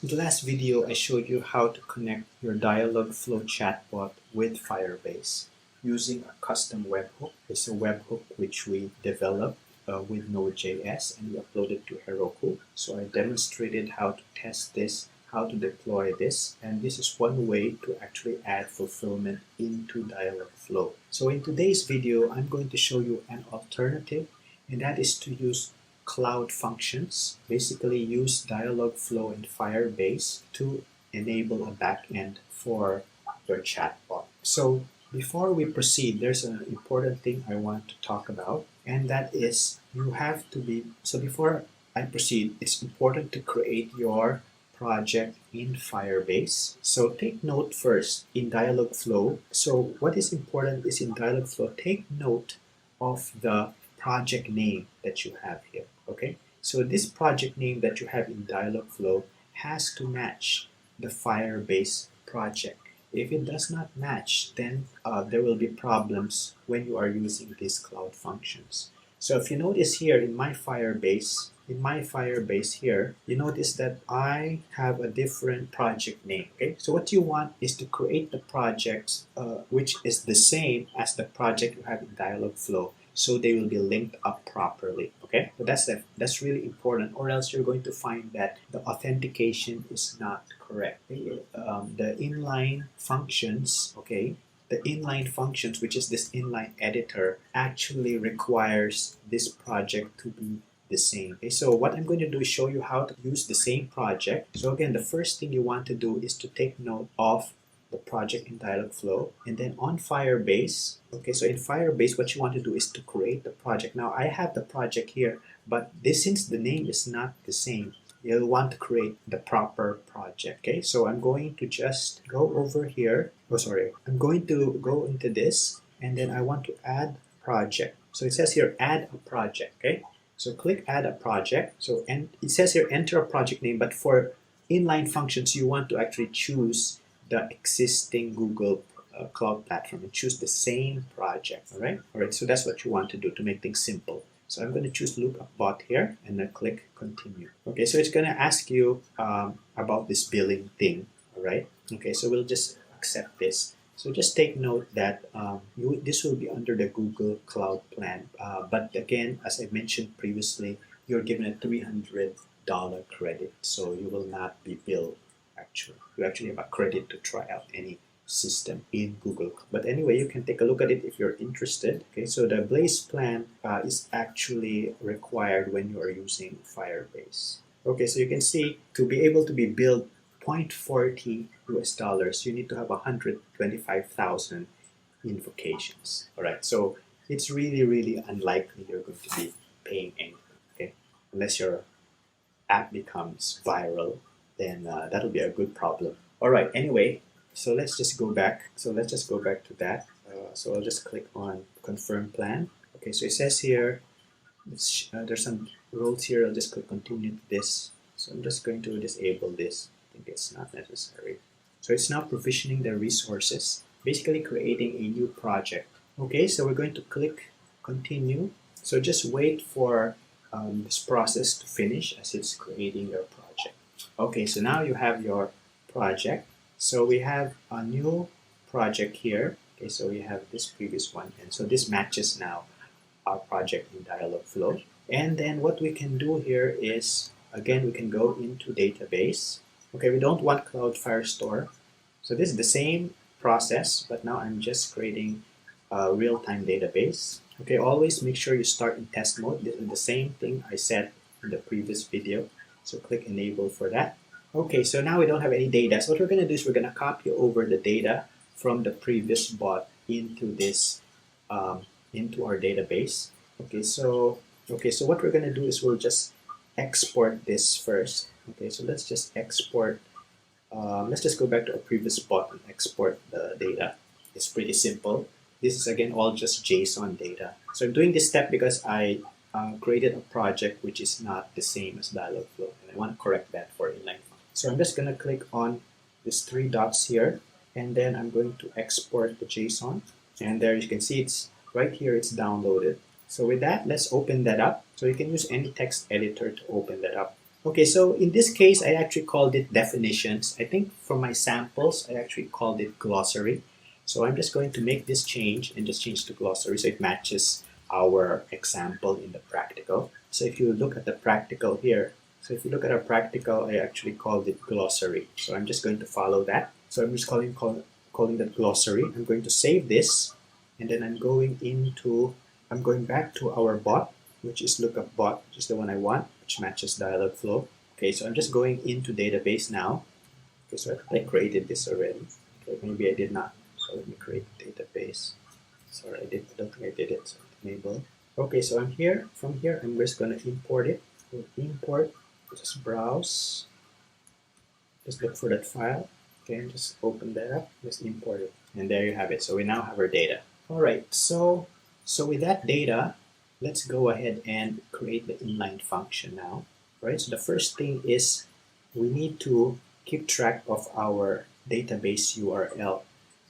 In the last video, I showed you how to connect your Dialogflow chatbot with Firebase using a custom webhook. It's a webhook which we developed with Node.js and we uploaded to Heroku. So I demonstrated how to test this, how to deploy this, and this is one way to actually add fulfillment into Dialogflow. So in today's video, I'm going to show you an alternative, and that is to use Coud Functions. Basically use Dialogflow and Firebase to enable a backend for your chatbot. So before we proceed, there's an important thing I want to talk about, and that is you have to be, so before I proceed, it's important to create your project in Firebase. So take note first in Dialogflow. So what is important is in Dialogflow, take note of the project name that you have here. Okay, so this project name that you have in Dialogflow has to match the Firebase project. If it does not match, then there will be problems when you are using these Coud Functions. So if you notice here in my Firebase here, you notice that I have a different project name. Okay, so what you want is to create the projects which is the same as the project you have in Dialogflow, so they will be linked up properly. Okay, so that's really important, or else you're going to find that the authentication is not correct. The inline functions, the inline functions, which is this inline editor, actually requires this project to be the same. Okay, so what I'm going to do is show you how to use the same project. So again, the first thing you want to do is to take note of the project in Dialogflow, and then on Firebase. Okay, so in Firebase, what you want to do is to create the project. Now I have the project here, but since the name is not the same, you'll want to create the proper project. Okay, so I'm going to just go over here. I'm going to go into this, and then I want to add project. So it says here add a project. Okay, so click add a project. So and it says here enter a project name, but for inline functions you want to actually choose the existing Google Cloud Platform and choose the same project. All right, so that's what you want to do to make things simple. So I'm going to choose lookup bot here and then click continue. Okay, so it's going to ask you about this billing thing. All right, okay, so we'll just accept this. So just take note that this will be under the Google Cloud plan, but again, as I mentioned previously, you're given a $300 credit, so you will not be billed. You actually have a credit to try out any system in Google. But anyway, you can take a look at it if you're interested. Okay, so the Blaze plan is actually required when you are using Firebase. Okay, so you can see to be able to be billed 0.40 US dollars, you need to have 125,000 invocations. All right, so it's really unlikely you're going to be paying anything. Okay, unless your app becomes viral, then that'll be a good problem. All right, anyway, so let's just go back. So let's just go back to that. So I'll just click on confirm plan. Okay, so it says here, there's some rules here. I'll just click continue to this. So I'm just going to disable this. I think it's not necessary. So it's now provisioning the resources, basically creating a new project. Okay, so we're going to click continue. So just wait for this process to finish as it's creating your project. Okay, so now you have your project. So we have a new project here. Okay, so we have this previous one, and so this matches now our project in Dialogflow. And then what we can do here is, again, we can go into database. Okay, we don't want Cloud Firestore. So this is the same process, but now I'm just creating a real-time database. Okay, always make sure you start in test mode. This is the same thing I said in the previous video. So click enable for that. Okay, so now we don't have any data. So what we're going to do is we're going to copy over the data from the previous bot into this, into our database. Okay, so what we're going to do is we'll just export this first. Okay, so let's just export. Let's just go back to our previous bot and export the data. It's pretty simple. This is again all just JSON data. So I'm doing this step because I created a project which is not the same as Dialogflow, and I want to correct that for inline. So I'm just going to click on these three dots here, and then I'm going to export the JSON. And there you can see it's right here, it's downloaded. So with that, let's open that up. So you can use any text editor to open that up. Okay, so in this case, I actually called it definitions. I think for my samples, I actually called it glossary. So I'm just going to make this change and just change to glossary so it matches our example in the practical. So if you look at the practical here, so if you look at our practical, I actually called it glossary. So I'm just going to follow that. So I'm just calling that glossary. I'm going to save this, and then I'm going back to our bot, which is lookup bot, which is the one I want, which matches Dialogflow. Okay, so I'm just going into database now. Okay, so I created this already. Okay, maybe I did not. So let me create database. Sorry, I don't think I did it. So enable. Okay, so I'm here. From here, I'm just going to import it. So import, just browse, just look for that file. Okay, just open that up, just import it. And there you have it. So we now have our data. All right, so with that data, let's go ahead and create the inline function now. Right, so the first thing is we need to keep track of our database URL.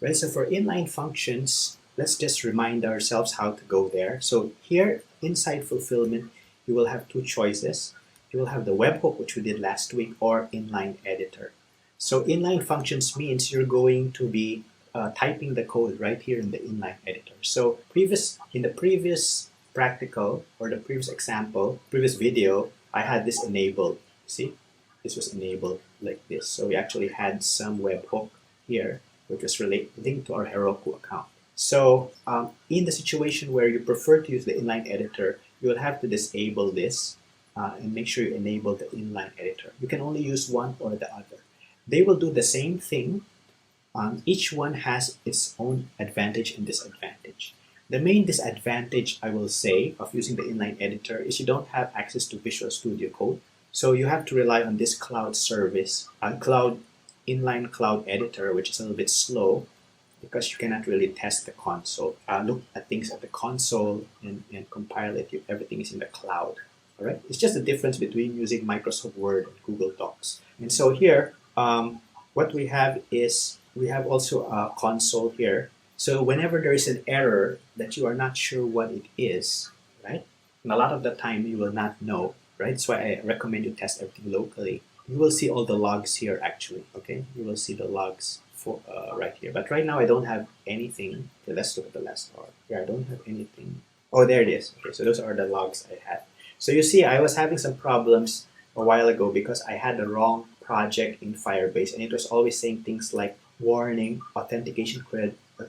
Right, so for inline functions, let's just remind ourselves how to go there. So here inside fulfillment, you will have two choices. You will have the webhook, which we did last week, or inline editor. So inline functions means you're going to be typing the code right here in the inline editor. So in the previous practical or the previous example, previous video, I had this enabled. See, this was enabled like this. So we actually had some webhook here, which was linked to our Heroku account. So in the situation where you prefer to use the inline editor, you will have to disable this and make sure you enable the inline editor. You can only use one or the other. They will do the same thing. Each one has its own advantage and disadvantage. The main disadvantage, I will say, of using the inline editor is you don't have access to Visual Studio Code. So you have to rely on this cloud service, inline cloud editor, which is a little bit slow because you cannot really test the console. Look at things at the console and compile it. Everything is in the cloud. All right. It's just the difference between using Microsoft Word and Google Docs. And so here, what we have is we have also a console here. So whenever there is an error that you are not sure what it is, right? And a lot of the time you will not know, right? That's why I recommend you test everything locally. You will see all the logs here actually, okay? You will see the logs for right here. But right now I don't have anything. Okay, let's look at the last log. Yeah, I don't have anything. Oh, there it is. Okay, so those are the logs I had. So you see, I was having some problems a while ago because I had the wrong project in Firebase, and it was always saying things like, warning, authentication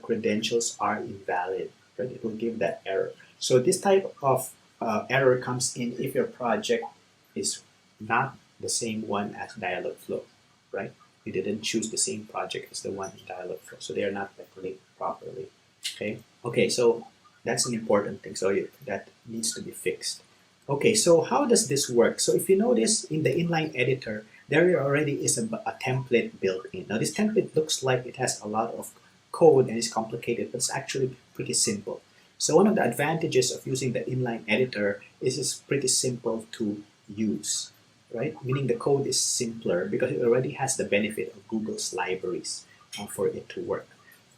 credentials are invalid, right? It will give that error. So this type of error comes in if your project is not the same one as Dialogflow, right? You didn't choose the same project as the one in Dialogflow, so they are not linked properly, okay? Okay, so that's an important thing, so that needs to be fixed. Okay, so how does this work? So if you notice in the inline editor, there already is a template built in. Now this template looks like it has a lot of code and is complicated, but it's actually pretty simple. So one of the advantages of using the inline editor is it's pretty simple to use, right? Meaning the code is simpler because it already has the benefit of Google's libraries for it to work.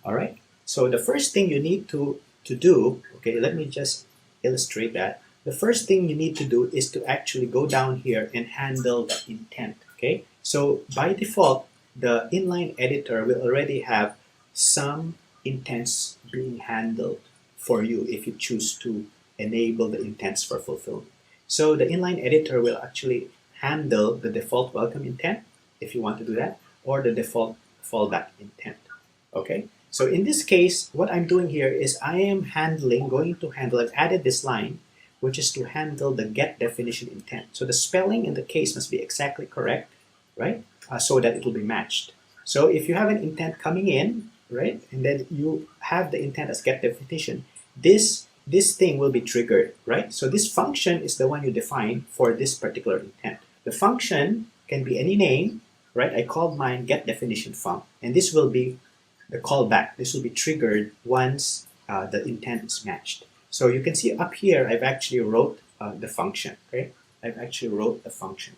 All right. So the first thing you need to do, okay, let me just illustrate that. The first thing you need to do is to actually go down here and handle the intent. Okay, so by default, the inline editor will already have some intents being handled for you if you choose to enable the intents for fulfillment. So the inline editor will actually handle the default welcome intent if you want to do that, or the default fallback intent. Okay, so in this case, what I'm doing here is I've added this line, which is to handle the get definition intent. So the spelling in the case must be exactly correct, right? So that it will be matched. So if you have an intent coming in, right, and then you have the intent as get definition, this thing will be triggered, right? So this function is the one you define for this particular intent. The function can be any name, right? I called mine get definition func, and this will be the callback. This will be triggered once the intent is matched. So you can see up here, I've actually wrote the function, okay? I've actually wrote the function.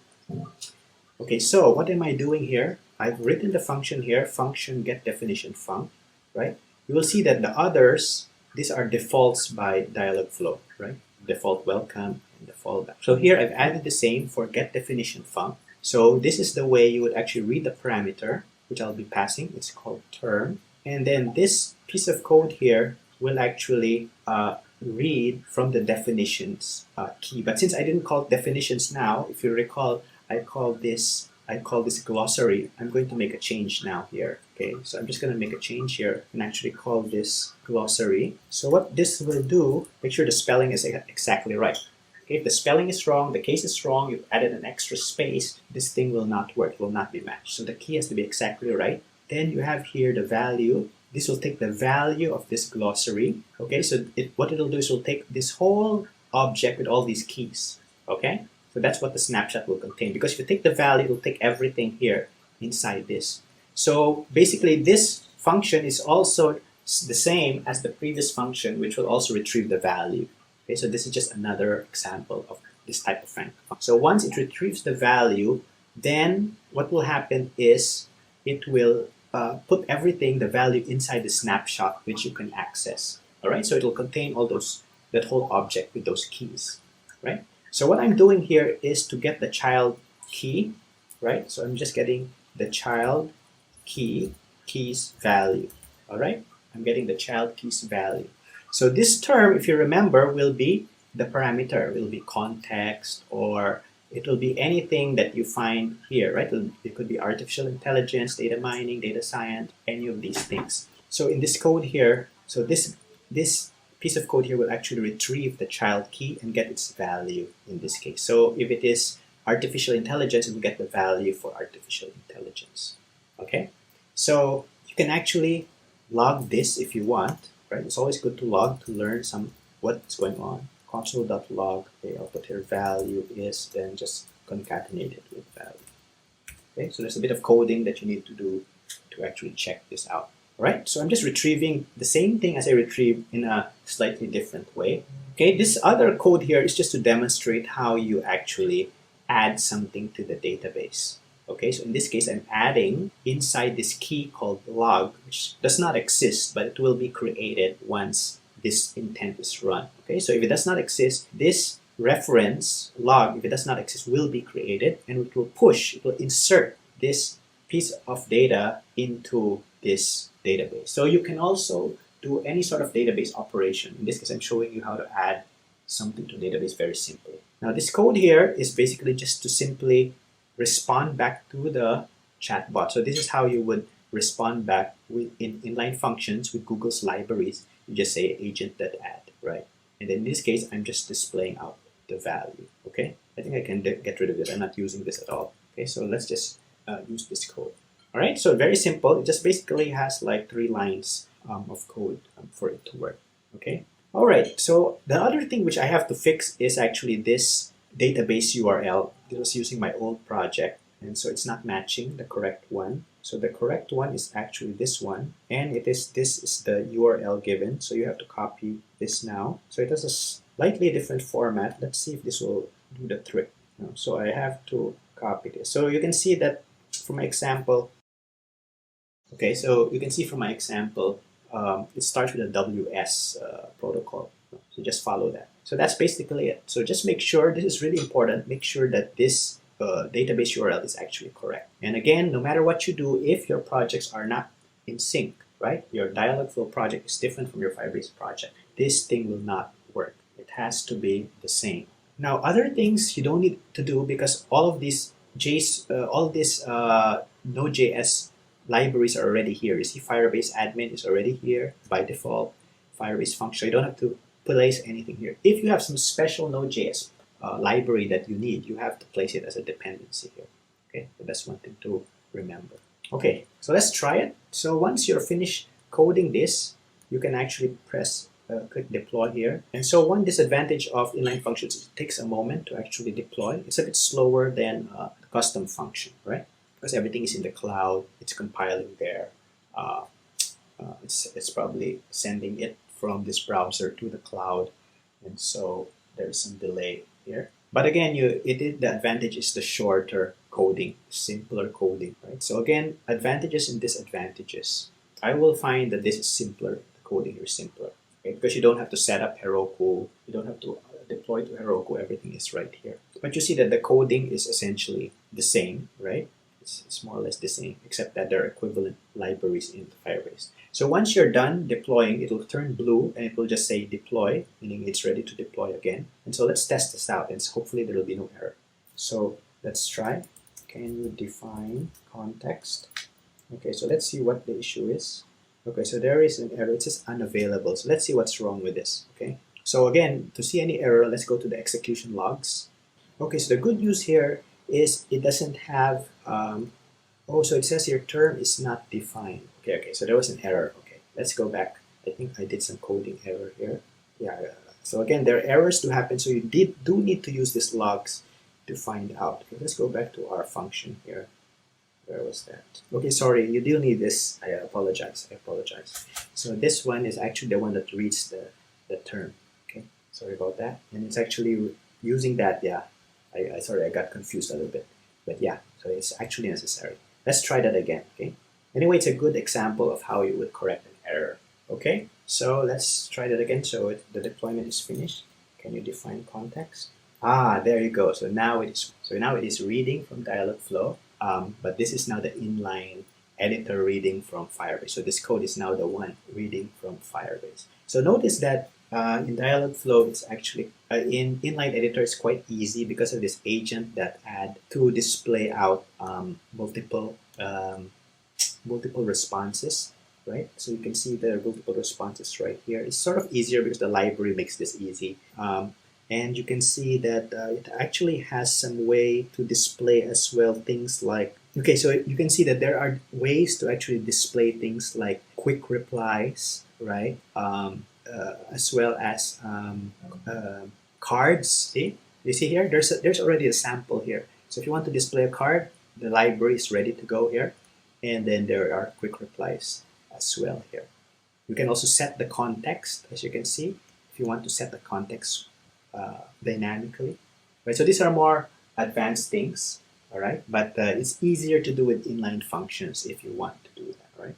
Okay, so what am I doing here? I've written the function here, function get definition func, right? You will see that the others, these are defaults by Dialogflow, right? Default welcome, in the fallback. So here I've added the same for getDefinitionFunc. So this is the way you would actually read the parameter, which I'll be passing. It's called term. And then this piece of code here will actually read from the definitions key. But since I didn't call it definitions now, if you recall, I call this glossary. I'm going to make a change now here. Okay, so I'm just going to make a change here and actually call this glossary. So what this will do, make sure the spelling is exactly right. Okay, if the spelling is wrong, the case is wrong, you've added an extra space, this thing will not work, will not be matched. So the key has to be exactly right. Then you have here the value. This will take the value of this glossary. Okay, so what it'll do is it'll take this whole object with all these keys. Okay, so that's what the snapshot will contain. Because if you take the value, it'll take everything here inside this. So basically, this function is also the same as the previous function, which will also retrieve the value. Okay, so this is just another example of this type of function. So once it retrieves the value, then what will happen is it will put everything, the value inside the snapshot, which you can access. All right, so it will contain all those, that whole object with those keys, right? So what I'm doing here is to get the child key, right? So I'm just getting the child keys value. All right, I'm getting the child keys value. So this term, if you remember, will be the parameter. It will be context, or it will be anything that you find here, right? It could be artificial intelligence, data mining, data science, any of these things. So in this code here, so this piece of code here will actually retrieve the child key and get its value in this case. So if it is artificial intelligence, it will get the value for artificial intelligence. Okay, so you can actually log this if you want, right? It's always good to log to learn what's going on. Console.log, okay, I'll put here value is, then just concatenate it with value. Okay, so there's a bit of coding that you need to do to actually check this out. All right, so I'm just retrieving the same thing as I retrieved in a slightly different way. Okay, this other code here is just to demonstrate how you actually add something to the database. Okay, so in this case, I'm adding inside this key called log, which does not exist, but it will be created once this intent is run. Okay, so if it does not exist, this reference log, if it does not exist, will be created, and it will push, it will insert this piece of data into this database. So you can also do any sort of database operation. In this case, I'm showing you how to add something to a database very simply. Now this code here is basically just to simply respond back to the chatbot. So this is how you would respond back in inline functions with Google's libraries. You just say agent.add, right? And then in this case, I'm just displaying out the value, okay? I think I can get rid of it. I'm not using this at all. Okay, so let's just use this code. All right, so very simple. It just basically has like 3 lines of code for it to work, okay? All right, so the other thing which I have to fix is actually this database URL. This was using my old project, and so it's not matching the correct one. So the correct one is actually this one, and this is the URL given. So you have to copy this now. So it has a slightly different format. Let's see if this will do the trick. So I have to copy this. So you can see that from my example. Okay, so you can see from my example, it starts with a WS protocol. So just follow that. So that's basically it. So just make sure, this is really important, make sure that this database URL is actually correct. And again, no matter what you do, if your projects are not in sync, right? Your Dialogflow project is different from your Firebase project. This thing will not work. It has to be the same. Now, other things you don't need to do, because all of these Node.js libraries are already here. You see Firebase admin is already here by default. Firebase function, so you don't have to place anything here. If you have some special Node.js library that you need, you have to place it as a dependency here. Okay, so that's one thing to remember. Okay, so let's try it. So once you're finished coding this, you can actually click deploy here. And so one disadvantage of inline functions is it takes a moment to actually deploy. It's a bit slower than the custom function, right? Because everything is in the cloud, it's compiling there. It's probably sending it from this browser to the cloud, and so there's some delay here. But again, the advantage is the shorter coding, simpler coding, right? So again, advantages and disadvantages. I will find that this is simpler. The coding here is simpler, okay? Because you don't have to set up Heroku, you don't have to deploy to Heroku, everything is right here. But you see that the coding is essentially the same, right? It's more or less the same, except that there are equivalent libraries in Firebase. So once you're done deploying, it'll turn blue and it will just say deploy, meaning it's ready to deploy again. And so let's test this out, and hopefully there will be no error. So let's try. Can you define context? Okay, so let's see what the issue is. Okay, so there is an error. It says unavailable. So let's see what's wrong with this. Okay, so again, to see any error, let's go to the execution logs. Okay, so the good news here is it doesn't have, so it says your term is not defined. Okay, so there was an error. Okay, let's go back. I think I did some coding error here. Yeah, so again, there are errors to happen, so you do need to use these logs to find out. Okay, let's go back to our function here. Where was that? Okay, sorry, you do need this. I apologize. So this one is actually the one that reads the term. Okay, sorry about that. And it's actually using that, yeah. Sorry, I got confused a little bit. But yeah, so it's actually necessary. Let's try that again, okay? Anyway, it's a good example of how you would correct an error. Okay, so let's try that again. So the deployment is finished. Can you define context? There you go. So now it is reading from Dialogflow, but this is now the inline editor reading from Firebase. So this code is now the one reading from Firebase. So notice that in Dialogflow, it's actually in Inline Editor, it's quite easy because of this agent that add to display out multiple responses, right? So you can see the multiple responses right here. It's sort of easier because the library makes this easy. And you can see that it actually has some way to display as well things like, okay, so you can see that there are ways to actually display things like quick replies, right? As well as cards. See, you see here, there's already a sample here. So if you want to display a card, the library is ready to go here. And then there are quick replies as well here. You can also set the context, as you can see, if you want to set the context dynamically, right? So these are more advanced things, all right? But it's easier to do with inline functions if you want to do that, right?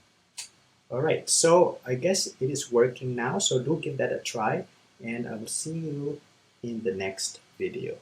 All right, so I guess it is working now. So do give that a try, and I will see you in the next video.